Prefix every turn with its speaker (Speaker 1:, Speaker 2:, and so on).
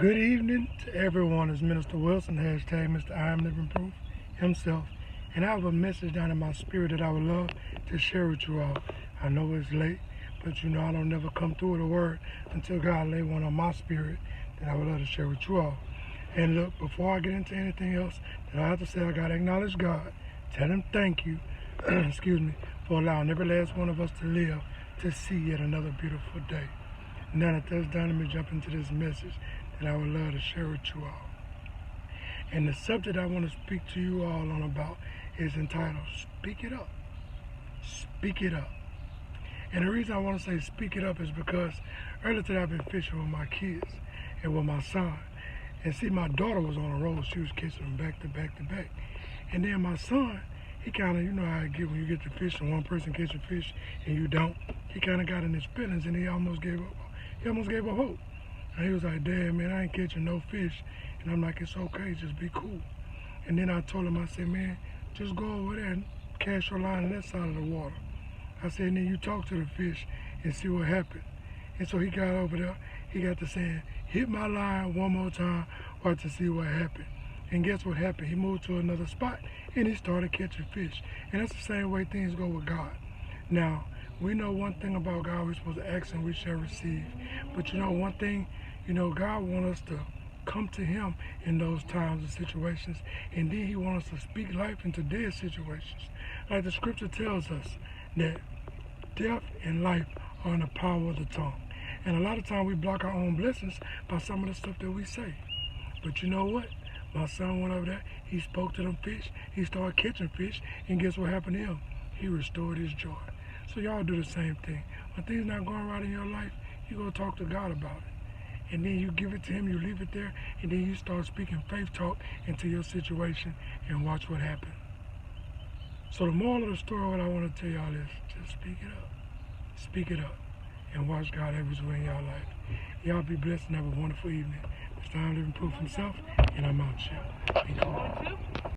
Speaker 1: Good evening to everyone. It's Minister Wilson, hashtag Mr. I Am Living Proof himself. And I have a message down in my spirit that I would love to share with you all. I know it's late, but I don't never come through with a word until God lay one on my spirit that I would love to share with you all. And look, before I get into anything else that I have to say, I got to acknowledge God. Tell him thank you, excuse me, for allowing every last one of us to live to see yet another beautiful day. Now that that's done, let me jump into this message that I would love to share with you all. And the subject I want to speak to you all on about is entitled, Speak It Up. Speak It Up. And the reason I want to say speak it up is because earlier today I've been fishing with my kids and with my son. And see, my daughter was on the road. She was kissing them back to back to back. And then my son, he kind of, you know how it get when you get to fish and one person catch a fish and you don't. He kind of got in his feelings and he almost gave up. He almost gave up hope. And he was like, Dad, man, I ain't catching no fish. And I'm like, it's okay, just be cool. And then I told him, I said, man, just go over there and cast your line on that side of the water. I said, and then you talk to the fish and see what happened. And so he got over there, he got to saying, hit my line one more time, watch to see what happened. And guess what happened? He moved to another spot and he started catching fish. And that's the same way things go with God. Now, we know one thing about God, we're supposed to ask and we shall receive. But one thing, God wants us to come to him in those times and situations. And then he wants us to speak life into dead situations. Like the scripture tells us that death and life are in the power of the tongue. And a lot of times we block our own blessings by some of the stuff that we say. But you know what? My son went over there, he spoke to them fish, he started catching fish, and guess what happened to him? He restored his joy. So y'all do the same thing. When things not going right in your life, you go talk to God about it. And then you give it to him, you leave it there, and then you start speaking faith talk into your situation and watch what happens. So the moral of the story, what I want to tell y'all is, just speak it up. Speak it up. And watch God everywhere in y'all life. Y'all be blessed and have a wonderful evening. Mr. I Am Living Proof himself, and I'm out, y'all. Be cool.